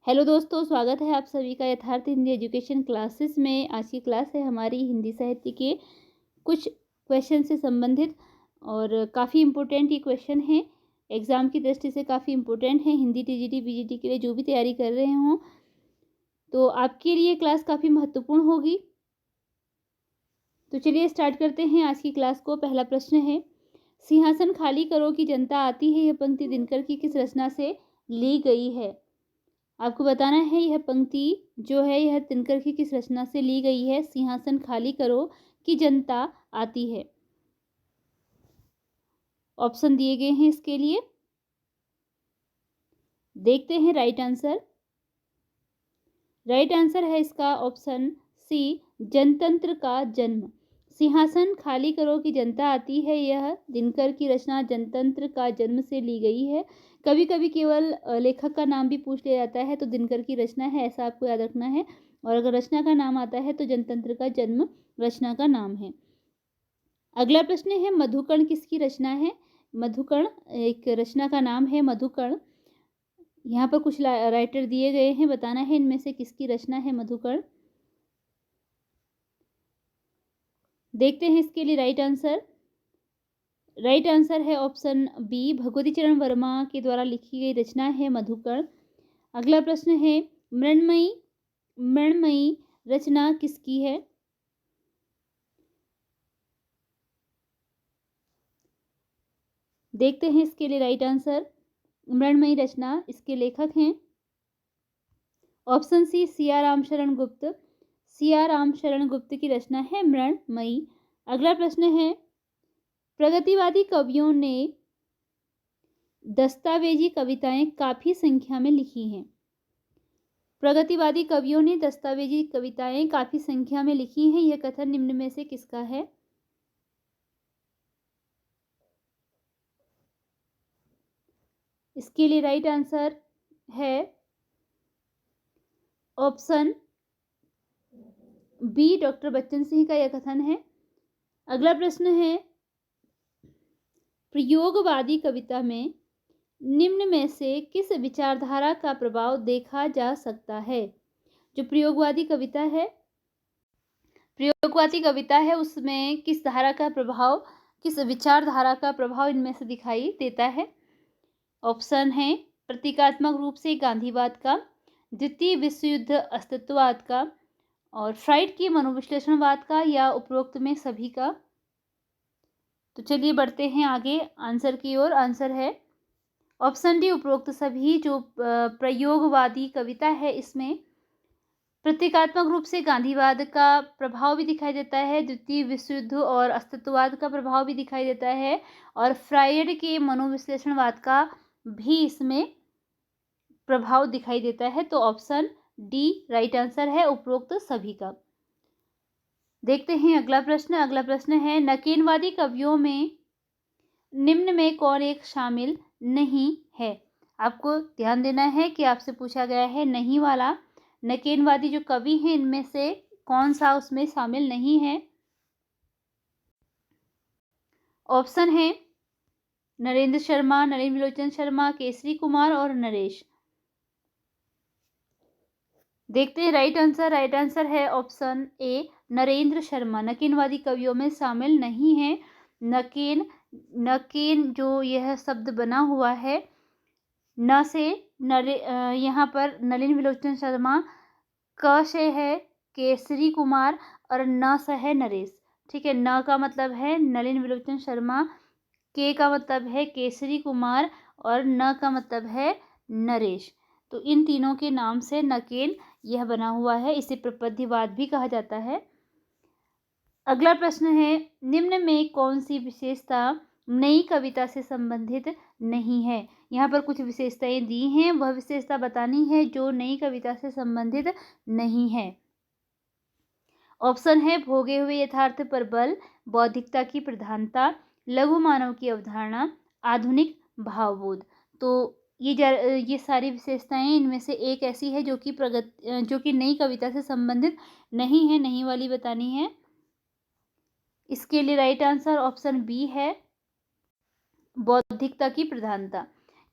Hello दोस्तों, स्वागत है आप सभी का यथार्थ हिंदी एजुकेशन क्लासेस में। आज की क्लास है हमारी हिंदी साहित्य के कुछ क्वेश्चन से संबंधित और काफ़ी इम्पोर्टेंट ये क्वेश्चन हैं। एग्ज़ाम की दृष्टि से काफ़ी इम्पोर्टेंट है। हिंदी टीजीटी पीजीटी के लिए जो भी तैयारी कर रहे हों तो आपके लिए क्लास काफ़ी महत्वपूर्ण होगी। तो चलिए स्टार्ट करते हैं आज की क्लास को। पहला प्रश्न है, सिंहासन खाली करो कि जनता आती है, यह पंक्ति दिनकर की किस रचना से ली गई है? आपको बताना है यह पंक्ति जो है यह दिनकर की किस रचना से ली गई है। सिंहासन खाली करो कि जनता आती है। ऑप्शन दिए गए हैं इसके लिए, देखते हैं राइट आंसर। राइट आंसर है इसका ऑप्शन सी, जनतंत्र का जन्म। सिंहासन खाली करो कि जनता आती है, यह दिनकर की रचना जनतंत्र का जन्म से ली गई है। कभी कभी केवल लेखक का नाम भी पूछ लिया जाता है तो दिनकर की रचना है, ऐसा आपको याद रखना है। और अगर रचना का नाम आता है तो जनतंत्र का जन्म रचना का नाम है। अगला प्रश्न है, मधुकर्ण किसकी रचना है? मधुकर्ण एक रचना का नाम है, मधुकर्ण। यहाँ पर कुछ राइटर दिए गए हैं, बताना है इनमें से किसकी रचना है मधुकर्ण। देखते हैं इसके लिए राइट आंसर। राइट आंसर है ऑप्शन बी, भगवती चरण वर्मा के द्वारा लिखी गई रचना है मधुकर्ण। अगला प्रश्न है, मृण्मयी मृण्मयी रचना किसकी है? देखते हैं इसके लिए राइट आंसर। मृण्मयी रचना, इसके लेखक हैं ऑप्शन सी, सिया राम शरण गुप्त। सिया राम शरण गुप्त की रचना है मृण्मयी। अगला प्रश्न है, प्रगतिवादी कवियों ने दस्तावेजी कविताएं काफी संख्या में लिखी हैं। प्रगतिवादी कवियों ने दस्तावेजी कविताएं काफी संख्या में लिखी हैं, यह कथन निम्न में से किसका है? इसके लिए राइट आंसर है option B, doctor Bachchan Singh का यह कथन है। अगला प्रश्न है, प्रयोगवादी कविता में निम्न में से किस विचारधारा का प्रभाव देखा जा सकता है? जो प्रयोगवादी कविता है उसमें किस धारा का प्रभाव, किस विचारधारा का प्रभाव इनमें से दिखाई देता है? ऑप्शन है, प्रतीकात्मक रूप से गांधीवाद का, द्वितीय विश्व युद्ध अस्तित्ववाद का, और फ्राइड की मनोविश्लेषणवाद का, या उपरोक्त में सभी का। तो चलिए बढ़ते हैं आगे आंसर की ओर। आंसर है ऑप्शन डी, उपरोक्त सभी। जो प्रयोगवादी कविता है इसमें प्रतीकात्मक रूप से गांधीवाद का प्रभाव भी दिखाई देता है, द्वितीय विश्व युद्ध और अस्तित्ववाद का प्रभाव भी दिखाई देता है, और फ्रायड के मनोविश्लेषणवाद का भी इसमें प्रभाव दिखाई देता है। तो ऑप्शन डी राइट आंसर है, उपरोक्त सभी का। देखते हैं अगला प्रश्न। अगला प्रश्न है, नकेनवादी कवियों में निम्न में कौन एक शामिल नहीं है? आपको ध्यान देना है कि आपसे पूछा गया है नहीं वाला। नकेनवादी जो कवि हैं इनमें से कौन सा उसमें शामिल नहीं है? ऑप्शन है नरेंद्र शर्मा, नलिन विलोचन शर्मा, केसरी कुमार और नरेश। देखते हैं राइट आंसर। राइट आंसर है ऑप्शन ए, नरेंद्र शर्मा नकेनवादी कवियों में शामिल नहीं है। नकेन जो यह शब्द बना हुआ है, न से यहाँ पर नलिन विलोचन शर्मा, क से है केसरी कुमार और न से है नरेश। ठीक है, न का मतलब है नलिन विलोचन शर्मा, के का मतलब है केसरी कुमार और न का मतलब है नरेश। तो इन तीनों के नाम से नकेन यह बना हुआ है, इसे प्रपद्यवाद भी कहा जाता है। अगला प्रश्न है, निम्न में कौन सी विशेषता नई कविता से संबंधित नहीं है? यहाँ पर कुछ विशेषताएं दी हैं, वह विशेषता बतानी है जो नई कविता से संबंधित नहीं है। ऑप्शन है, भोगे हुए यथार्थ पर बल, बौद्धिकता की प्रधानता, लघु मानव की अवधारणा, आधुनिक भावबोध। तो ये सारी विशेषताएं इनमें से एक ऐसी है जो कि नई कविता से संबंधित नहीं है, नहीं वाली बतानी है। इसके लिए राइट आंसर ऑप्शन बी है, बौद्धिकता की प्रधानता।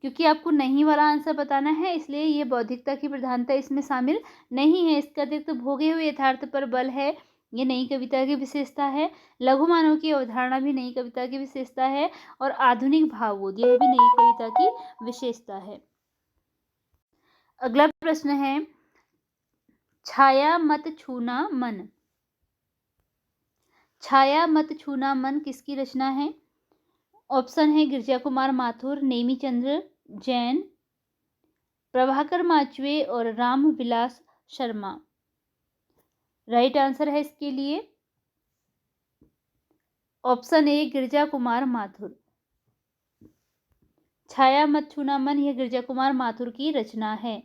क्योंकि आपको नहीं वाला आंसर बताना है, इसलिए ये बौद्धिकता की प्रधानता इसमें शामिल नहीं है। इसका अतिरिक्त भोगे हुए यथार्थ पर बल है, ये नई कविता की विशेषता है। लघु मानव की अवधारणा भी नई कविता की विशेषता है, और आधुनिक भावबोध यह भी नई कविता की विशेषता है। अगला प्रश्न है, छाया मत छूना मन। छाया मत छूना मन किसकी रचना है? ऑप्शन है गिरजा कुमार माथुर, नेमीचंद्र जैन, प्रभाकर माचवे और राम विलास शर्मा। राइट आंसर है इसके लिए ऑप्शन ए गिरजा कुमार माथुर। छाया मत छूना मन यह गिरजा कुमार माथुर की रचना है।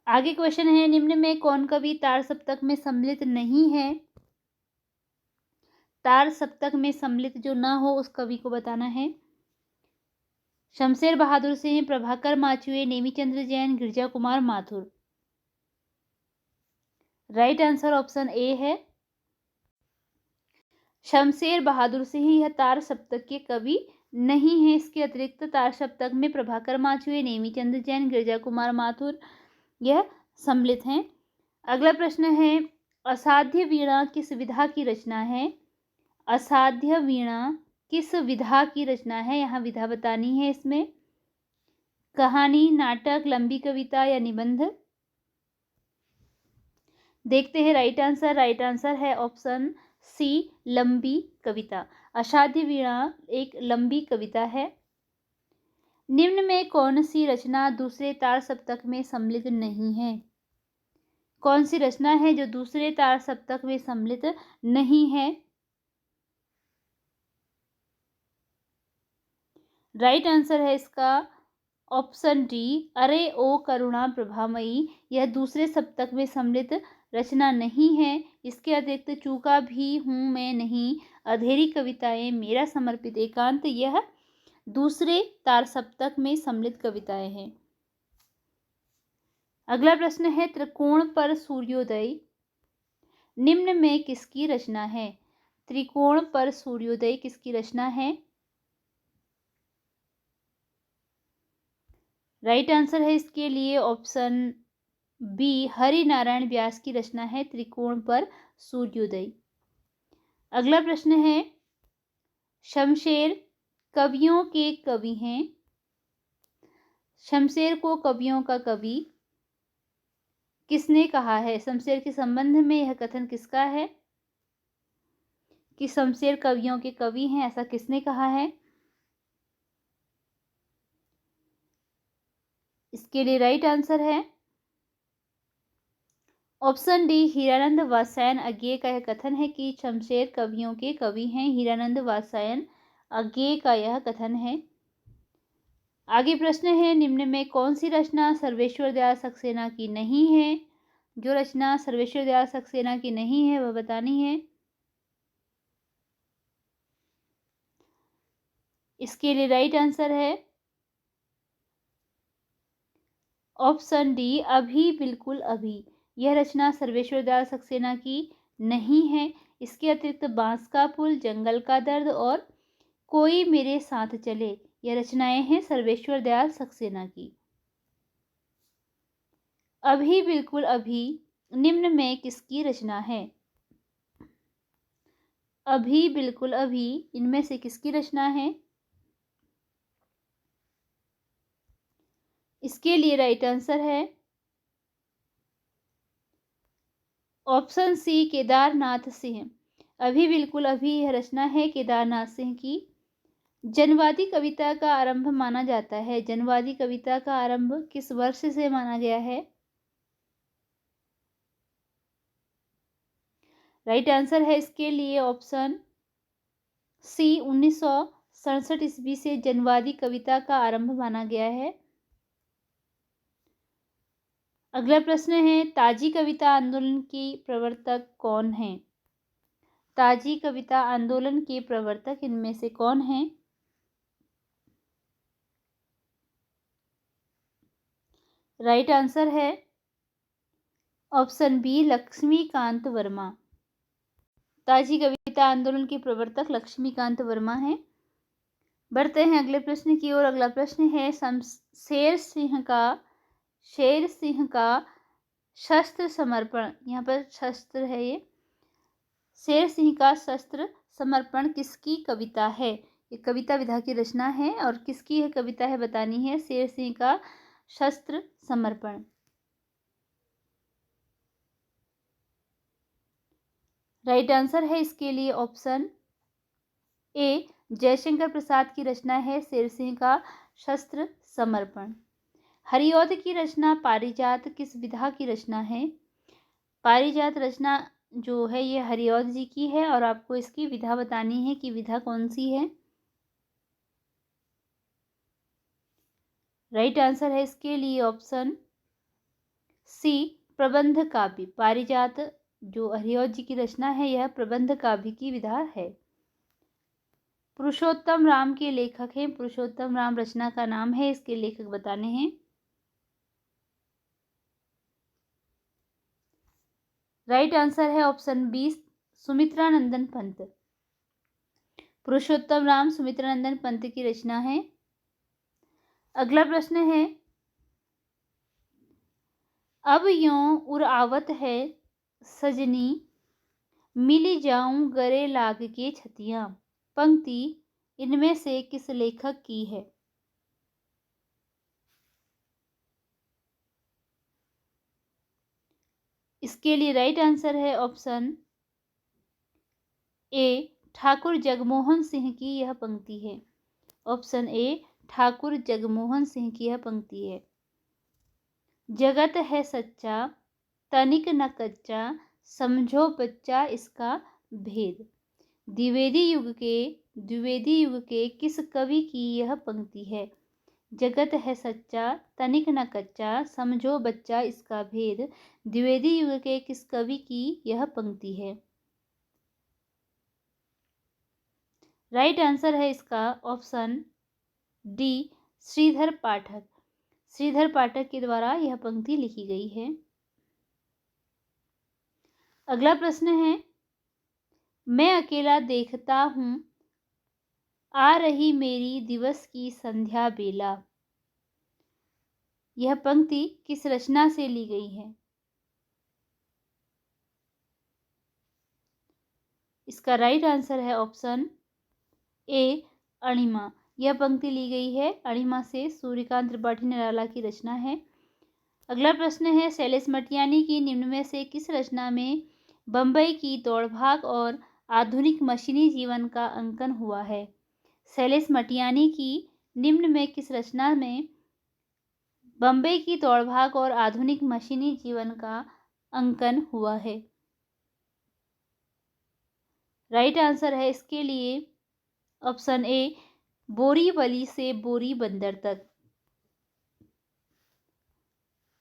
आगे क्वेश्चन है, निम्न में कौन कवि तार सप्तक में सम्मिलित नहीं है? तार सप्तक में सम्मिलित जो ना हो उस कवि को बताना है। Shamsher Bahadur Singh, Prabhakar Machwe, Nemichandra Jain, Girija Kumar Mathur. Right answer option A है शमशेर बहादुर सिंह यह तार सप्तक के कवि नहीं है। इसके अतिरिक्त तार सप्तक में प्रभाकर माचवे, नेमीचंद्र जैन, गिरजा कुमार माथुर यह सम्मिलित हैं। अगला प्रश्न है, असाध्य वीणा किस विधा की रचना है? असाध्य वीणा किस विधा की रचना है? यहाँ विधा बतानी है इसमें। कहानी, नाटक, लंबी कविता या निबंध? देखते हैं राइट आंसर। राइट आंसर है ऑप्शन सी लंबी कविता। असाध्य वीणा एक लंबी कविता है। निम्न में कौन सी रचना दूसरे तार सप्तक में सम्मिलित नहीं है? कौन सी रचना है जो दूसरे तार सप्तक में सम्मिलित नहीं है? राइट आंसर है इसका ऑप्शन डी अरे ओ करुणा प्रभामयी यह दूसरे सप्तक में सम्मिलित रचना नहीं है। इसके अतिरिक्त चूका भी हूँ मैं नहीं, अधेरी कविताएं, मेरा समर्पित एकांत यह दूसरे तार सप्तक में सम्मिलित कविताएं हैं। अगला प्रश्न है, त्रिकोण पर सूर्योदय निम्न में किसकी रचना है? त्रिकोण पर सूर्योदय किसकी रचना है? राइट आंसर है इसके लिए ऑप्शन बी हरि नारायण व्यास की रचना है त्रिकोण पर सूर्योदय। अगला प्रश्न है, शमशेर कवियों के कवि हैं। शमशेर को कवियों का कवि किसने कहा है? शमशेर के संबंध में यह कथन किसका है कि शमशेर कवियों के कवि हैं? ऐसा किसने कहा है? इसके लिए राइट आंसर है ऑप्शन डी हीरानंद वात्स्यायन अज्ञेय का यह कथन है कि शमशेर कवियों के कवि हैं। हीरानंद वात्स्यायन अज्ञेय का यह कथन है। आगे प्रश्न है, निम्न में कौन सी रचना सर्वेश्वर दयाल सक्सेना की नहीं है? जो रचना सर्वेश्वर दयाल सक्सेना की नहीं है वह बतानी है। इसके लिए राइट आंसर है ऑप्शन डी अभी बिल्कुल अभी यह रचना सर्वेश्वर दयाल सक्सेना की नहीं है। इसके अतिरिक्त बांस का पुल, जंगल का दर्द और कोई मेरे साथ चले यह रचनाएं हैं सर्वेश्वर दयाल सक्सेना की। अभी बिल्कुल अभी निम्न में किसकी रचना है? अभी बिल्कुल अभी इनमें से किसकी रचना है? इसके लिए राइट आंसर है ऑप्शन सी केदारनाथ सिंह। अभी बिल्कुल अभी यह रचना है केदारनाथ सिंह की। जनवादी कविता का आरंभ माना जाता है। जनवादी कविता का आरंभ किस वर्ष से माना गया है? राइट आंसर है इसके लिए ऑप्शन सी 1967 ईस्वी से जनवादी कविता का आरंभ माना गया है। अगला प्रश्न है, ताजी कविता आंदोलन की प्रवर्तक कौन है? ताजी कविता आंदोलन के प्रवर्तक इनमें से कौन है? राइट आंसर है ऑप्शन बी लक्ष्मीकांत वर्मा। ताजी कविता आंदोलन के प्रवर्तक लक्ष्मीकांत वर्मा हैं। बढ़ते हैं अगले प्रश्न की ओर। अगला प्रश्न है शेर सिंह का शस्त्र समर्पण। यहाँ पर शस्त्र है ये। शेर सिंह का शस्त्र समर्पण किसकी कविता है? ये कविता विधा की रचना है और किसकी यह कविता है बतानी है। शेर सिंह का शस्त्र समर्पण। राइट आंसर है इसके लिए ऑप्शन ए, जयशंकर प्रसाद की रचना है शेर सिंह का शस्त्र समर्पण। हरिऔध की रचना पारिजात किस विधा की रचना है? पारिजात रचना जो है ये हरिऔध जी की है और आपको इसकी विधा बतानी है कि विधा कौन सी है। राइट आंसर है इसके लिए ऑप्शन सी, प्रबंध काव्य। पारिजात जो हरिऔध जी की रचना है यह प्रबंध काव्य की विधा है। पुरुषोत्तम राम के लेखक हैं। पुरुषोत्तम राम रचना का नाम है, इसके लेखक बताने हैं। राइट आंसर है ऑप्शन बी, सुमित्रानंदन पंत। पुरुषोत्तम राम सुमित्रानंदन पंत की रचना है। अगला प्रश्न है, अब यों उर आवत है सजनी, मिली जाऊं गले लाग के छतियां। पंक्ति इनमें से किस लेखक की है? इसके लिए राइट आंसर है ऑप्शन ए, ठाकुर जगमोहन सिंह की यह पंक्ति है। ऑप्शन ए, ठाकुर जगमोहन सिंह की यह पंक्ति है। जगत है सच्चा, तनिक न कच्चा, समझो बच्चा इसका भेद। द्विवेदी युग के किस कवि की यह पंक्ति है? जगत है सच्चा, तनिक न कच्चा, समझो बच्चा इसका भेद। द्विवेदी युग के किस कवि की यह पंक्ति है? राइट आंसर है इसका ऑप्शन डी, श्रीधर पाठक। श्रीधर पाठक के द्वारा यह पंक्ति लिखी गई है। अगला प्रश्न है, मैं अकेला देखता हूं आ रही मेरी दिवस की संध्या बेला। यह पंक्ति किस रचना से ली गई है? इसका राइट आंसर है ऑप्शन ए, अणिमा। यह पंक्ति ली गई है अणिमा से, सूर्यकांत त्रिपाठी निराला की रचना है। अगला प्रश्न है, शैलेश मटियानी की निम्न में से किस रचना में बम्बई की दौड़भाग और आधुनिक मशीनी जीवन का अंकन हुआ है? शैलेश मटियानी की निम्न में किस रचना में बम्बई की दौड़भाग और आधुनिक मशीनी जीवन का अंकन हुआ है? राइट आंसर है इसके लिए ऑप्शन ए, बोरीवली से बोरी बंदर तक।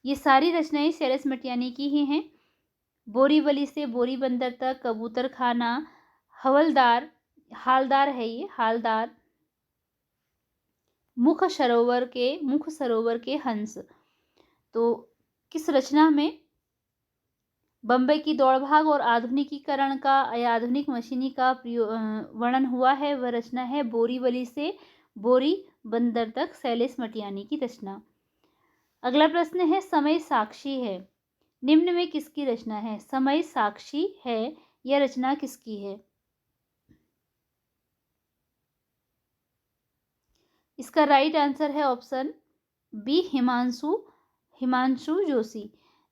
ये सारी रचनाएं शैलेश मटियानी की ही हैं। बोरीवली से बोरी बंदर तक, कबूतर खाना, हवलदार, हालदार है ये, हालदार, मुख सरोवर के हंस। तो किस रचना में बम्बई की दौड़भाग और आधुनिकीकरण का या आधुनिक मशीनी का वर्णन हुआ है? वह रचना है बोरीवली से बोरी बंदर तक, शैलेश मटियानी की रचना। अगला प्रश्न है, समय साक्षी है निम्न में किसकी रचना है? समय साक्षी है यह रचना किसकी है? इसका राइट आंसर है ऑप्शन बी, हिमांशु जोशी।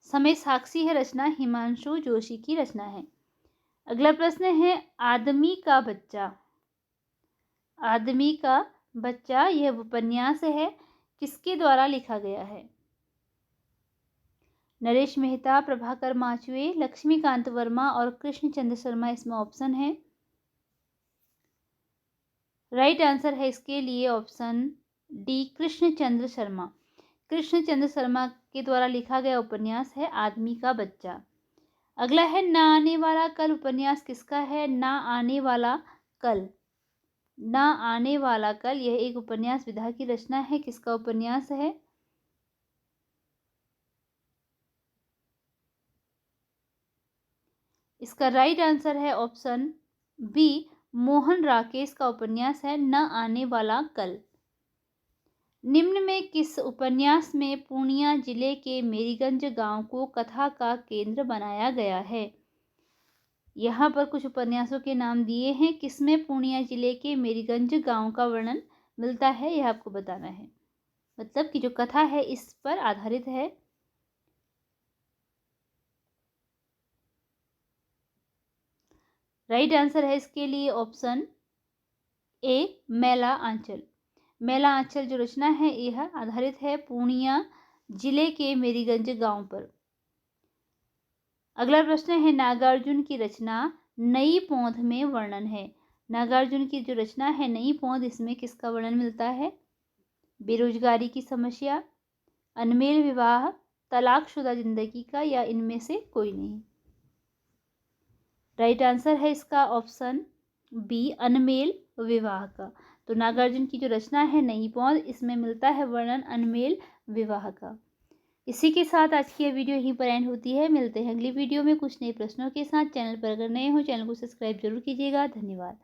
समय साक्षी है रचना हिमांशु जोशी की रचना है। अगला प्रश्न है, आदमी का बच्चा यह उपन्यास है किसके द्वारा लिखा गया है? नरेश मेहता, प्रभाकर माचवे, लक्ष्मीकांत वर्मा और कृष्णचंद्र शर्मा इसमें ऑप्शन है। राइट आंसर है इसके लिए ऑप्शन डी, कृष्णचंद्र शर्मा। कृष्णचंद्र शर्मा के द्वारा लिखा गया उपन्यास है आदमी का बच्चा। अगला है, ना आने वाला कल उपन्यास किसका है? ना आने वाला कल, ना आने वाला कल यह एक उपन्यास विधा की रचना है। किसका उपन्यास है? इसका राइट आंसर है ऑप्शन बी, मोहन राकेश का उपन्यास है न आने वाला कल। निम्न में किस उपन्यास में पूर्णिया जिले के मेरीगंज गांव को कथा का केंद्र बनाया गया है? यहाँ पर कुछ उपन्यासों के नाम दिए हैं, किसमें पूर्णिया जिले के मेरीगंज गांव का वर्णन मिलता है, यह आपको बताना है। मतलब कि जो कथा है इस पर आधारित है। राइट आंसर है इसके लिए ऑप्शन ए, मैला आंचल। मैला आंचल जो रचना है यह आधारित है पूर्णिया जिले के मेरीगंज गांव पर। अगला प्रश्न है, नागार्जुन की रचना नई पौध में वर्णन है। नागार्जुन की जो रचना है नई पौध, इसमें किसका वर्णन मिलता है? बेरोजगारी की समस्या, अनमेल विवाह, तलाकशुदा जिंदगी का, या इनमें से कोई नहीं। राइट आंसर है इसका ऑप्शन बी, अनमेल विवाह का। तो नागार्जुन की जो रचना है नई पौध, इसमें मिलता है वर्णन अनमेल विवाह का। इसी के साथ आज की यह वीडियो यहीं पर एंड होती है। मिलते हैं अगली वीडियो में कुछ नए प्रश्नों के साथ। चैनल पर अगर नए हो चैनल को सब्सक्राइब जरूर कीजिएगा। धन्यवाद।